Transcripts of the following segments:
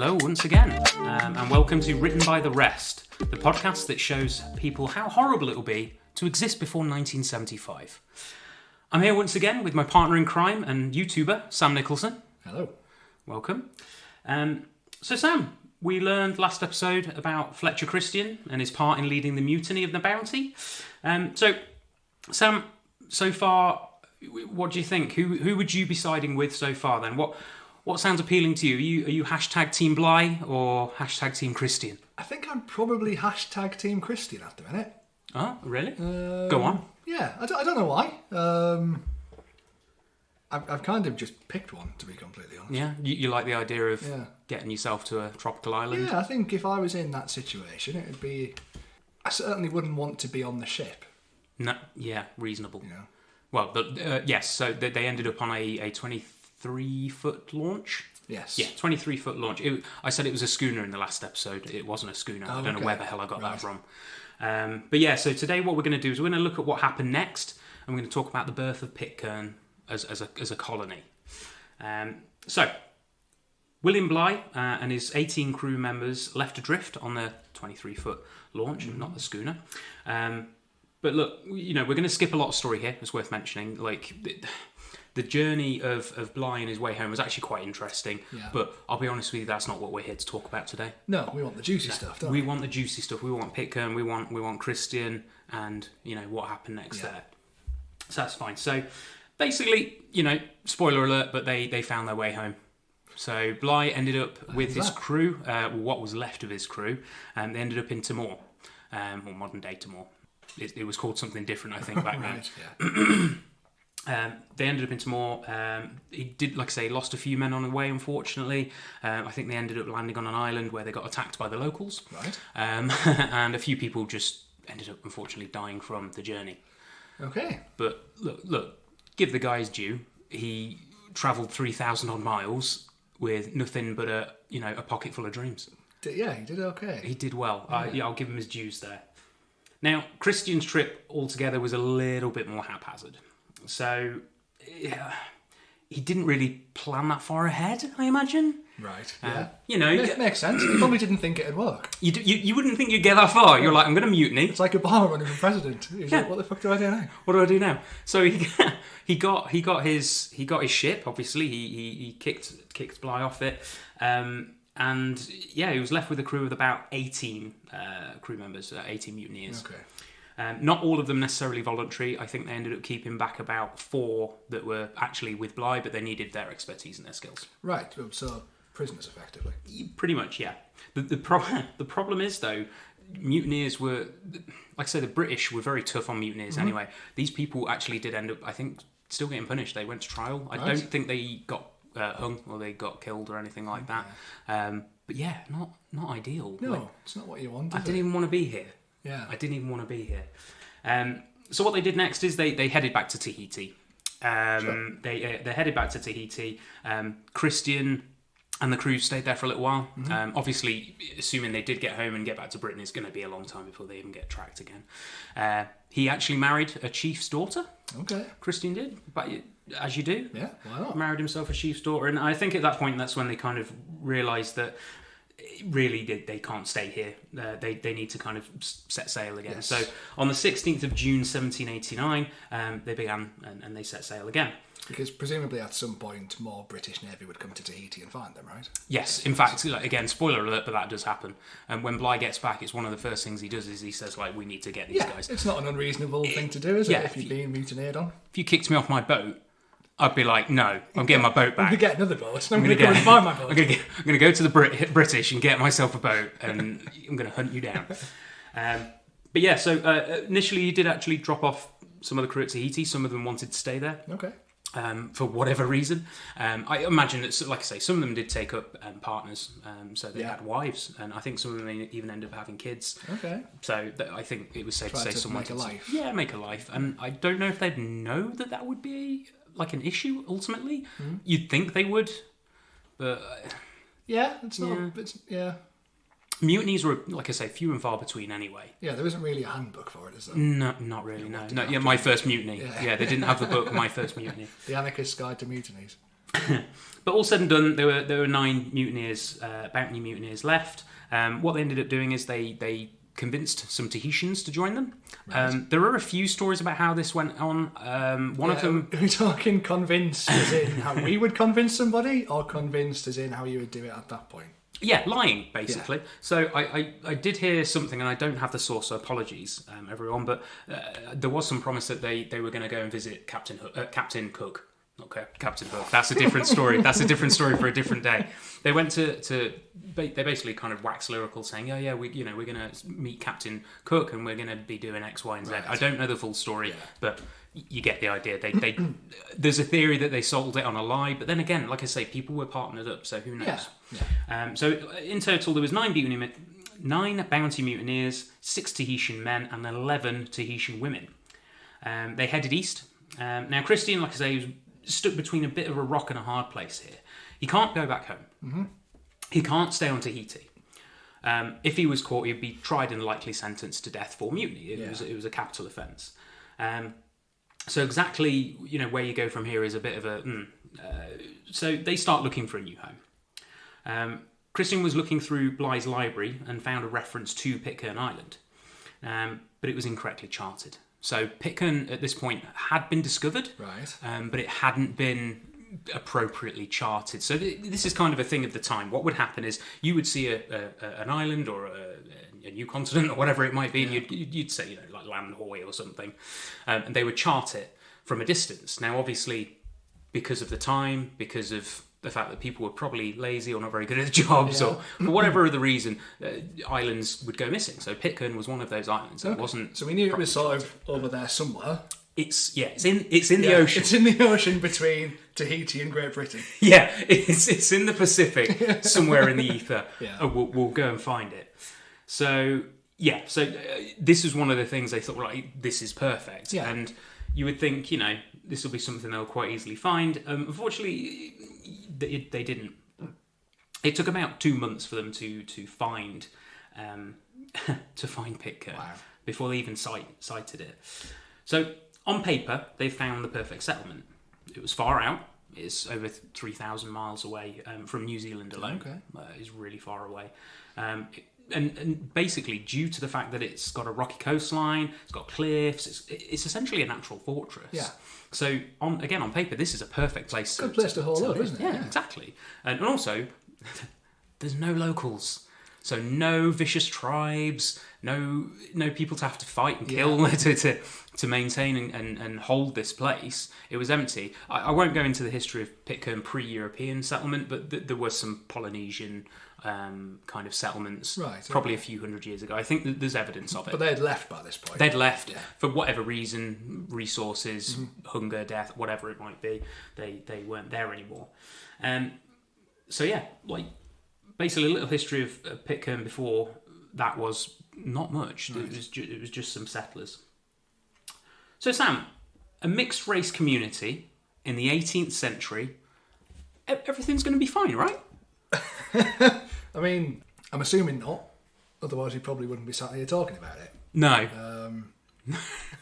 Hello once again, and welcome to Written by the Rest, the podcast that shows people how horrible it will be to exist before 1975. I'm here once again with my partner in crime and YouTuber, Sam Nicholson. Hello. Welcome. So Sam, we learned last episode about Fletcher Christian and his part in leading the mutiny of the Bounty. So Sam, so far, what do you think? Who would you be siding with so far then? What sounds appealing to you? Are you hashtag Team Bligh or hashtag Team Christian? I think I'm probably hashtag Team Christian at the minute. Oh, really? Go on. Yeah, I don't know why. I've kind of just picked one, to be completely honest. Yeah, you like the idea of getting yourself to a tropical island? Yeah, I think if I was in that situation, it would be... I certainly wouldn't want to be on the ship. No, yeah, reasonable. You know? Well, yes, so they ended up on a 23-foot launch. Yes. Yeah, 23-foot launch. I said it was a schooner in the last episode. It wasn't a schooner. I don't know where the hell I got that from. But yeah, so today what we're going to do is we're going to look at what happened next, and we're going to talk about the birth of Pitcairn as a colony. So, William Bligh and his 18 crew members left adrift on the 23-foot launch, not the schooner. But look, you know, we're going to skip a lot of story here. It's worth mentioning. Like, the journey of Bligh and his way home was actually quite interesting. Yeah. But I'll be honest with you, that's not what we're here to talk about today. No, we want the juicy stuff, don't we? We want the juicy stuff. We want Pitcairn, we want Christian, and, you know, what happened next there. So that's fine. So, basically, you know, spoiler alert, but they found their way home. So Bligh ended up with his crew, what was left of his crew, and they ended up in Timor, or modern day Timor. It was called something different, I think, back then. They ended up in Timor. He did, like I say, lost a few men on the way, unfortunately. I think they ended up landing on an island where they got attacked by the locals. Right. And a few people just ended up, unfortunately, dying from the journey. Okay. But look, give the guy his due. He travelled 3,000 odd miles with nothing but a pocket full of dreams. Yeah, he did okay. He did well. I'll give him his dues there. Now, Christian's trip altogether was a little bit more haphazard. So, he didn't really plan that far ahead, I imagine. Right, yeah. It makes sense. He probably didn't think it'd work. You wouldn't think you'd get that far. You're like, I'm going to mutiny. It's like Obama running for president. He's like, what the fuck do I do now? What do I do now? So he got his ship. Obviously, he kicked Bligh off it. And he was left with a crew of about 18 crew members, 18 mutineers. Okay. Not all of them necessarily voluntary. I think they ended up keeping back about 4 that were actually with Bligh, but they needed their expertise and their skills. Right, so prisoners, effectively. Pretty much, yeah. The problem is, though, mutineers were, like I say, the British were very tough on mutineers anyway. These people actually did end up, I think, still getting punished. They went to trial. I don't think they got hung or they got killed or anything like that. But yeah, not ideal. No, it's not what you wanted. I didn't even want to be here. Yeah, I didn't even want to be here. So what they did next is they headed back to Tahiti. Sure. They headed back to Tahiti. Christian and the crew stayed there for a little while. Obviously, assuming they did get home and get back to Britain, it's going to be a long time before they even get tracked again. He actually married a chief's daughter. Okay. Christian did, but as you do. Yeah, why not? Married himself a chief's daughter. And I think at that point, that's when they kind of realised that really they can't stay here. They need to kind of set sail again. Yes. So on the 16th of June 1789, they began and they set sail again. Because presumably at some point more British Navy would come to Tahiti and find them, right? Yes, in fact, again, spoiler alert, but that does happen. And when Bligh gets back, it's one of the first things he does is he says, like, we need to get these guys. It's not an unreasonable thing to do, is it, if you're being mutineered on? If you kicked me off my boat, I'd be like, no, I'm getting my boat back. I'm going to get another boat. I'm going to go and find my boat. I'm going to go to the British and get myself a boat, and I'm going to hunt you down. But yeah, so initially he did actually drop off some of the crew at Tahiti. Some of them wanted to stay there. Okay. For whatever reason. I imagine that, like I say, some of them did take up partners, so they had wives, and I think some of them even ended up having kids. Okay. So I think it was safe to say someone make a life. Yeah, make a life. And I don't know if they'd know that would be like an issue ultimately. You'd think they would, but yeah, it's not. Yeah. Mutinies were, like I say, few and far between anyway. Yeah, there isn't really a handbook for it, is there? No, not really, no. My first mutiny. Yeah, they didn't have the book, My First Mutiny. The Anarchist's Guide to Mutinies. But all said and done, there were 9 mutineers, bounty mutineers left. What they ended up doing is they convinced some Tahitians to join them. Right. There are a few stories about how this went on. One of them... Are we talking convinced as in how we would convince somebody, or convinced as in how you would do it at that point? Yeah, lying, basically. Yeah. So I did hear something, and I don't have the source, so apologies, everyone, but there was some promise that they were going to go and visit Captain Cook. Okay, Captain Hook. That's a different story. That's a different story for a different day. They went they basically kind of waxed lyrical, saying, "Yeah, we're going to meet Captain Cook, and we're going to be doing X, Y, and Z." Right. I don't know the full story, but you get the idea. They there's a theory that they sold it on a lie, but then again, like I say, people were partnered up, so who knows? Yeah. So in total, there was 9 bounty mutineers, 6 Tahitian men, and 11 Tahitian women. They headed east. Now, Christian, like I say, was stuck between a bit of a rock and a hard place here. He can't go back home. Mm-hmm. He can't stay on Tahiti. If he was caught, he'd be tried and likely sentenced to death for mutiny. It was a capital offence. So exactly, where you go from here is a bit of a... So they start looking for a new home. Christian was looking through Bligh's library and found a reference to Pitcairn Island, but it was incorrectly charted. So Pitcairn at this point had been discovered, right? But it hadn't been appropriately charted. So this is kind of a thing of the time. What would happen is you would see an island or a new continent or whatever it might be, and you'd say like Land Hoy or something, and they would chart it from a distance. Now, obviously, because of the time, because of the fact that people were probably lazy or not very good at the jobs, or for whatever other reason, islands would go missing. So Pitcairn was one of those islands. It wasn't. So we knew it was sort of over there somewhere. It's in the ocean. It's in the ocean between Tahiti and Great Britain. Yeah, it's in the Pacific, somewhere in the ether. We'll go and find it. So this is one of the things they thought, right, this is perfect. Yeah. And you would think, this will be something they'll quite easily find. Unfortunately, they didn't. It took about 2 months for them to find Pitcairn before they even sighted it. So on paper, they found the perfect settlement. It was far out. It's over 3,000 miles away from New Zealand alone. Okay. It's really far away. And basically, due to the fact that it's got a rocky coastline, it's got cliffs, it's essentially a natural fortress. Yeah. So on paper, this is a perfect place. Good place to haul up, isn't it? Yeah, exactly. And also, there's no locals, so no vicious tribes, no people to have to fight and kill to maintain and hold this place. It was empty. I won't go into the history of Pitcairn pre-European settlement, but there was some Polynesian kind of settlements, probably a few hundred years ago. I think that there's evidence of it. But they'd left by this point. They'd left for whatever reason, resources, hunger, death, whatever it might be. They weren't there anymore. Basically a little history of Pitcairn before that was not much. Right. It was just some settlers. So Sam, a mixed race community in the 18th century, everything's going to be fine, right? I mean, I'm assuming not. Otherwise, you probably wouldn't be sat here talking about it. No.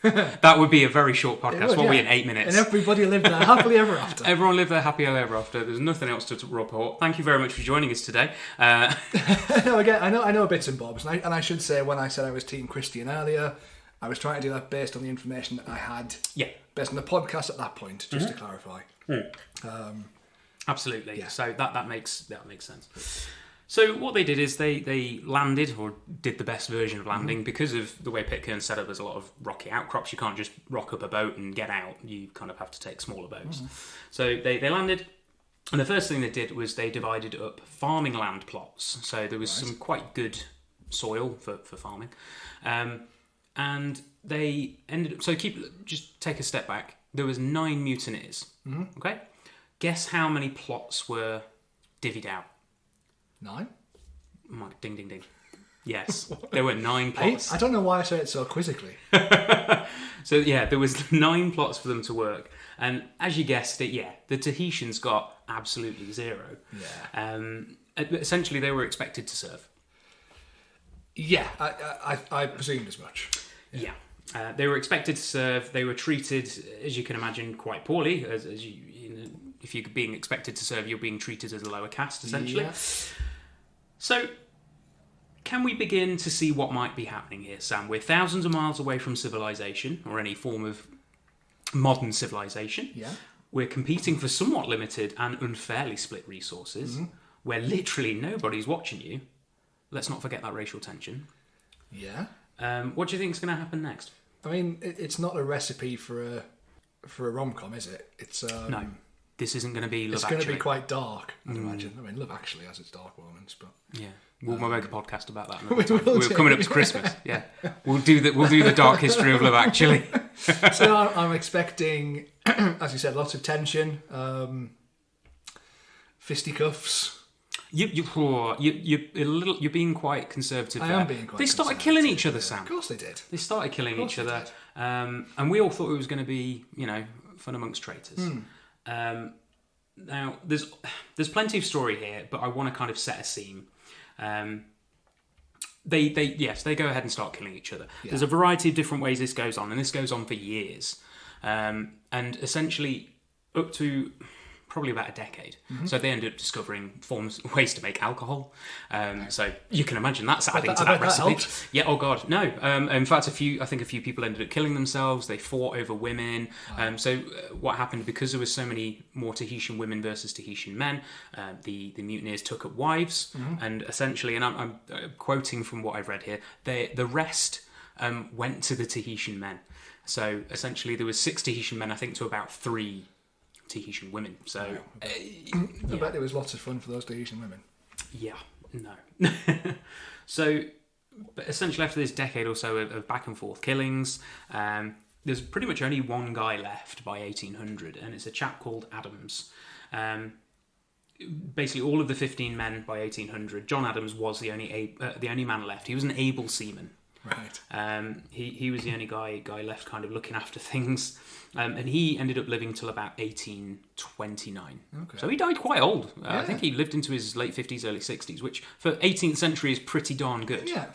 That would be a very short podcast. What are we in 8 minutes? And everybody lived there happily ever after. Everyone lived there happily ever after. There's nothing else to report. Thank you very much for joining us today. No, again, I know bits and bobs, and I should say when I said I was Team Christian earlier, I was trying to do that based on the information that I had. Yeah. Based on the podcast at that point, just to clarify. Absolutely. Yeah. So that makes sense. So what they did is they landed, or did the best version of landing, because of the way Pitcairn's set up. There's a lot of rocky outcrops. You can't just rock up a boat and get out. You kind of have to take smaller boats. So they landed, and the first thing they did was they divided up farming land plots. So there was some quite good soil for farming, and they ended up. So just take a step back. There was 9 mutineers. Okay, guess how many plots were divvied out? 9? Ding, ding, ding. Yes, there were 9 plots. I don't know why I say it so quizzically. So, there was 9 plots for them to work. And as you guessed it, the Tahitians got absolutely 0. Yeah. Essentially, they were expected to serve. Yeah, I presumed as much. Yeah. They were expected to serve. They were treated, as you can imagine, quite poorly, as you if you're being expected to serve, you're being treated as a lower caste, essentially. Yeah. So, can we begin to see what might be happening here, Sam? We're thousands of miles away from civilization, or any form of modern civilization. Yeah. We're competing for somewhat limited and unfairly split resources, where literally nobody's watching you. Let's not forget that racial tension. Yeah. What do you think is going to happen next? I mean, it's not a recipe for a rom-com, is it? It's no. This isn't going to be Love It's Actually. going to be quite dark, I'd imagine. I mean, Love Actually has its dark moments, but yeah, we'll make a podcast about that another time. We're coming up to Christmas. Yeah, we'll do the dark history of Love Actually. So I'm expecting, as you said, lots of tension, fisticuffs. You're being quite conservative. I there. am being quite. They started killing each other, Sam. Of course they did. They started killing each other, and we all thought it was going to be, fun amongst traitors. Now, there's plenty of story here, but I want to kind of set a scene. They go ahead and start killing each other. Yeah. There's a variety of different ways this goes on, and this goes on for years, and essentially up to probably about a decade. So they ended up discovering ways to make alcohol. So you can imagine that's adding to that recipe. That yeah. Oh God, no. In fact, I think a few people ended up killing themselves. They fought over women. So what happened, because there was so many more Tahitian women versus Tahitian men, the mutineers took up wives, and essentially, and I'm quoting from what I've read here, the rest went to the Tahitian men. So essentially, there was 6 Tahitian men, I think, to about 3 Tahitian women. So I bet there was lots of fun for those Tahitian women. Yeah, no. So, but essentially after this decade or so of back and forth killings, there's pretty much only one guy left by 1800, and it's a chap called Adams. Basically, all of the 15 men by 1800, John Adams was the only man left. He was an able seaman. Right. He was the only guy left kind of looking after things, and he ended up living till about 1829. Okay. So he died quite old. I think he lived into his late 50s, early 60s, which for 18th century is pretty darn good. Yeah,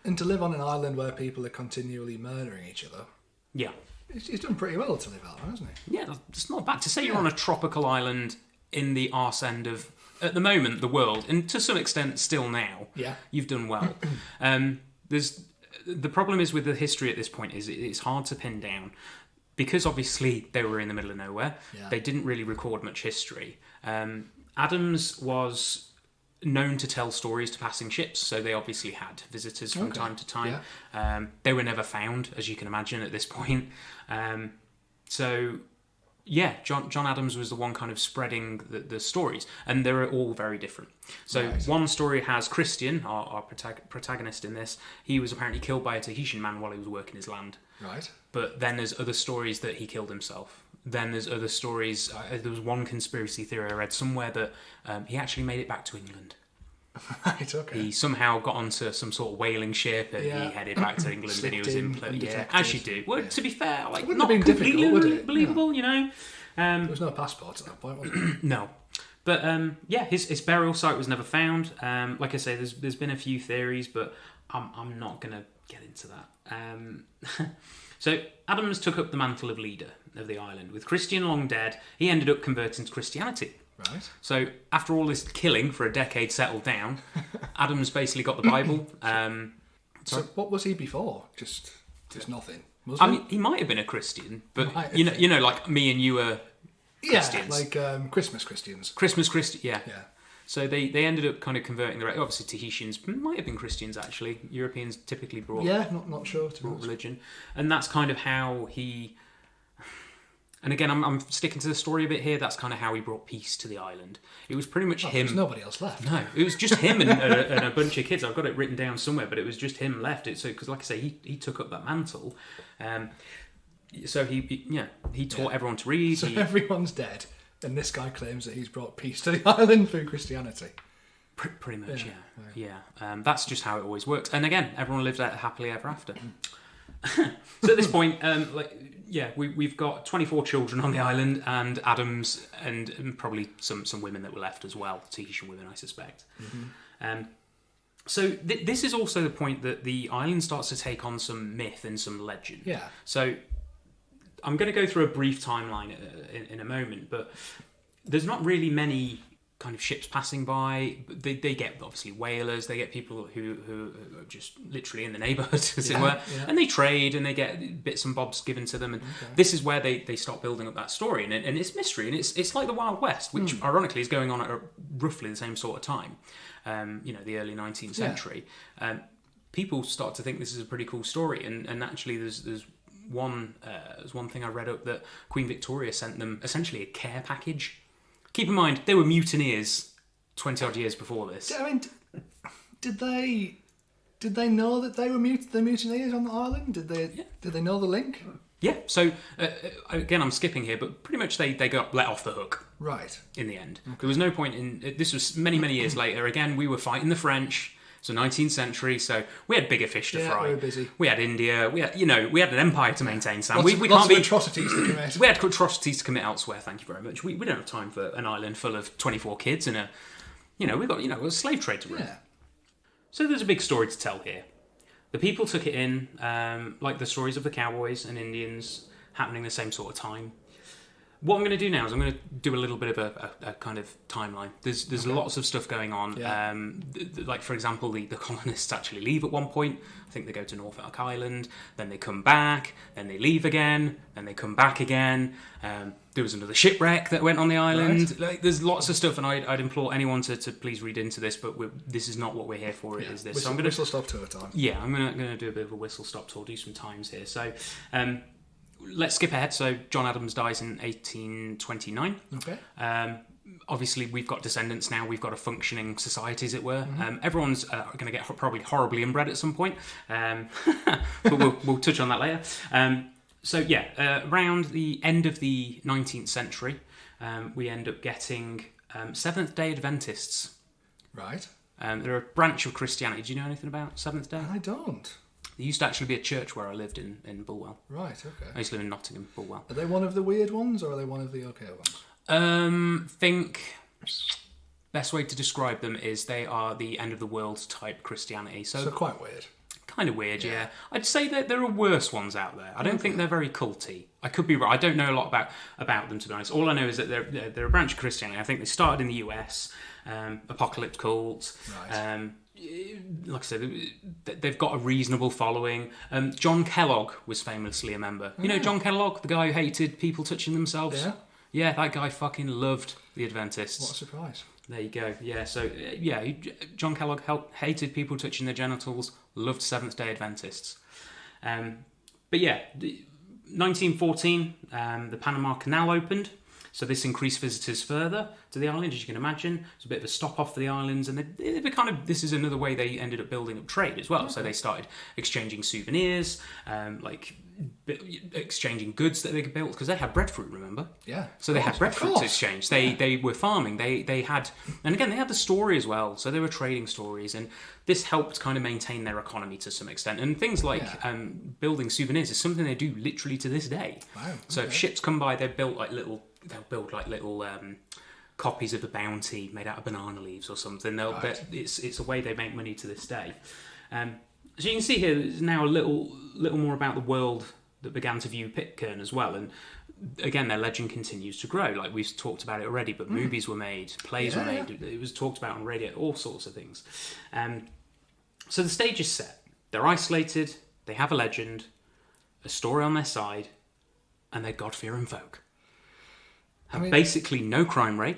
and to live on an island where people are continually murdering each other. Yeah. He's done pretty well to live out there, hasn't he? Yeah, it's not bad. To say you're on a tropical island in the arse end of, at the moment, the world, and to some extent still now, you've done well. The problem is with the history at this point is it's hard to pin down, because obviously they were in the middle of nowhere. Yeah. They didn't really record much history. Adams was known to tell stories to passing ships, so they obviously had visitors from time to time. Yeah. They were never found, as you can imagine, at this point. John Adams was the one kind of spreading the stories, and they're all very different. So one story has Christian, our protagonist in this. He was apparently killed by a Tahitian man while he was working his land. Right. But then there's other stories that he killed himself. Then there's other stories. There was one conspiracy theory I read somewhere that he actually made it back to England. Right, okay. He somehow got onto some sort of whaling ship and he headed back to England and he was as you do. Well, to be fair, like, not completely believable, you know. There was no passport at that point, was there? No. But his burial site was never found. Like I say, there's been a few theories, but I'm not going to get into that. So Adams took up the mantle of leader of the island. With Christian long dead, he ended up converting to Christianity. Right. So after all this killing for a decade settled down, Adams basically got the Bible. So what was he before? Just nothing. I mean, he might have been a Christian, but you know, like me and you are Christians. Yeah, like Christmas Christians. Christian, yeah. So they ended up kind of converting obviously Tahitians might have been Christians actually. Europeans typically brought not sure brought religion, and that's kind of how he. And again, I'm sticking to the story a bit here. That's kind of how he brought peace to the island. It was pretty much him. There's nobody else left. No, it was just him and a bunch of kids. I've got it written down somewhere, but it was just him left. Because, like I say, he took up that mantle. So he taught everyone to read. So everyone's dead, and this guy claims that he's brought peace to the island through Christianity. Pretty much, yeah. That's just how it always works. And again, everyone lived happily ever after. So at this point, we've got 24 children on the island, and Adams, and probably some women that were left as well, Tahitian women, I suspect. Mm-hmm. So this is also the point that the island starts to take on some myth and some legend. Yeah. So I'm going to go through a brief timeline in a moment, but there's not really many kind of ships passing by. They get obviously whalers, they get people who are just literally in the neighbourhood, as it were, and they trade and they get bits and bobs given to them. And this is where they start building up that story, and it's mystery, and it's like the Wild West, which ironically is going on at roughly the same sort of time, the early 19th century. People start to think this is a pretty cool story, and actually there's one thing I read up that Queen Victoria sent them essentially a care package. Keep in mind, they were mutineers 20 odd years before this. I mean, did they know that they were the mutineers on the island? Did they know the link? Yeah. So again, I'm skipping here, but pretty much they got let off the hook. Right. In the end, there was no point in this. Was many years later. Again, we were fighting the French. So 19th century, so we had bigger fish to fry. We were busy. We had India. We had an empire to maintain. Sam, we can't be atrocities to commit. We had atrocities to commit elsewhere. Thank you very much. We don't have time for an island full of 24 kids and we've got a slave trade to run. Yeah. So there's a big story to tell here. The people took it in, like the stories of the cowboys and Indians happening the same sort of time. What I'm going to do now is I'm going to do a little bit of a kind of timeline. There's lots of stuff going on. Yeah. Like, for example, the colonists actually leave at one point. I think they go to Norfolk Island, then they come back, then they leave again, then they come back again. There was another shipwreck that went on the island. Right. Like, there's lots of stuff, and I'd implore anyone to please read into this, but this is not what we're here for. It is this. So I'm going to whistle-stop tour time. Yeah, I'm going to do a bit of a whistle-stop tour, do some times here. So... let's skip ahead. So John Adams dies in 1829. Okay. Obviously, we've got descendants now. We've got a functioning society, as it were. Everyone's going to get probably horribly inbred at some point, but we'll touch on that later. Around the end of the 19th century, we end up getting Seventh-day Adventists. Right. They're a branch of Christianity. Do you know anything about Seventh-day? I don't. There used to actually be a church where I lived in Bulwell. Right, okay. I used to live in Nottingham, Bulwell. Are they one of the weird ones, or are they one of the okay ones? Think best way to describe them is they are the end of the world type Christianity. So quite weird. Kind of weird, yeah. I'd say that there are worse ones out there. I don't think they're very culty. I could be right. I don't know a lot about them, to be honest. All I know is that they're a branch of Christianity. I think they started in the US, apocalypse cults. Right. Like I said, they've got a reasonable following. John Kellogg was famously a member. You know John Kellogg, the guy who hated people touching themselves? Yeah. Yeah, that guy fucking loved the Adventists. What a surprise. There you go. Yeah, so, John Kellogg hated people touching their genitals, loved Seventh-day Adventists. 1914, the Panama Canal opened. So this increased visitors further to the island, as you can imagine. It's a bit of a stop-off for the islands, and this is another way they ended up building up trade as well. Okay. So they started exchanging souvenirs, exchanging goods that they could build, because they had breadfruit, remember? Yeah. So they had breadfruit to exchange. They were farming. They had, and again, they had the story as well. So they were trading stories, and this helped kind of maintain their economy to some extent. And things like building souvenirs is something they do literally to this day. Wow. Okay. So if ships come by, they'll build like little copies of the Bounty made out of banana leaves or something. It's a way they make money to this day. So you can see here, there's now a little more about the world that began to view Pitcairn as well. And again, their legend continues to grow. Like we've talked about it already, but movies were made, plays were made. It was talked about on radio, all sorts of things. So the stage is set. They're isolated. They have a legend, a story on their side, and they're God-fearing folk. Basically no crime rate,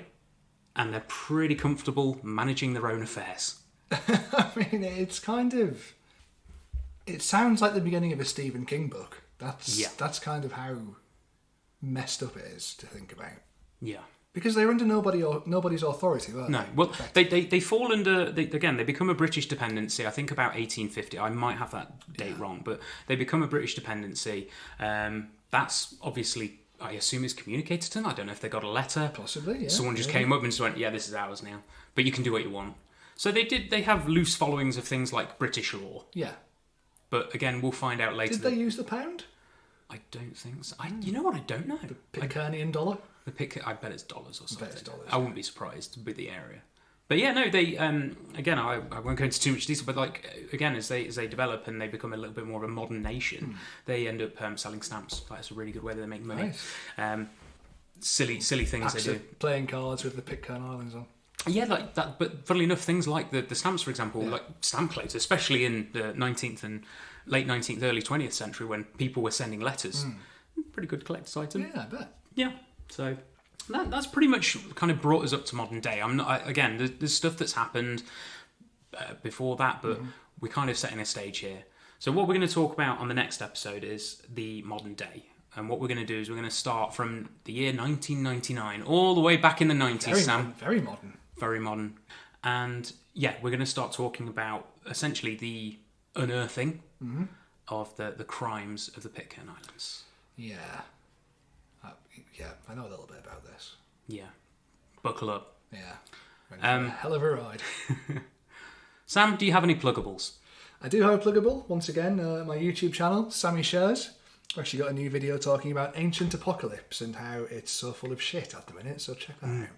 and they're pretty comfortable managing their own affairs. I mean, it's kind of... It sounds like the beginning of a Stephen King book. That's kind of how messed up it is to think about. Yeah. Because they're under nobody's authority, aren't they? No. Well, they fall under... They become a British dependency, I think about 1850. I might have that date wrong, but they become a British dependency. That's obviously... I assume it's communicated to them. I don't know if they got a letter. Possibly, yeah. Someone just came up and just went, yeah, this is ours now. But you can do what you want. So they have loose followings of things like British law. Yeah. But again, we'll find out later. Did they use the pound? I don't think so. You know what? I don't know. The Pitcairnian dollar? I bet it's dollars or something. I bet it's dollars. I wouldn't be surprised with the area. But yeah, no, they again, I won't go into too much detail, but like again, as they develop and they become a little bit more of a modern nation, they end up selling stamps. That's a really good way that they make money. Nice. silly things they do. Playing cards with the Pitcairn Islands on. Yeah, like that. But funnily enough, things like the stamps, for example, like stamp collectors, especially in the 19th and late 19th, early 20th century, when people were sending letters, pretty good collector's item. Yeah, I bet. Yeah, so that's pretty much kind of brought us up to modern day. Again, there's stuff that's happened before that, but we're kind of setting a stage here. So what we're going to talk about on the next episode is the modern day. And what we're going to do is we're going to start from the year 1999, all the way back in the 90s, Sam. Very modern. Very modern. And yeah, we're going to start talking about essentially the unearthing of the crimes of the Pitcairn Islands. Yeah. I know a little bit about this. Yeah. Buckle up. Yeah. A hell of a ride. Sam, do you have any pluggables? I do have a pluggable. Once again, my YouTube channel, Sammy Shares. I've actually got a new video talking about ancient apocalypse and how it's so full of shit at the minute, so check that out.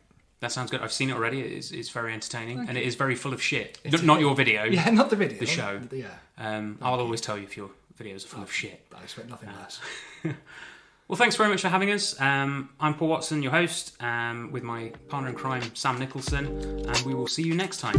That sounds good. I've seen it already. It's very entertaining, and it is very full of shit. Not your video. Yeah, not the video. The show. Yeah. I'll always tell you if your videos are full of shit. I expect nothing less. Well, thanks very much for having us. I'm Paul Watson, your host, with my partner in crime, Sam Nicholson, and we will see you next time.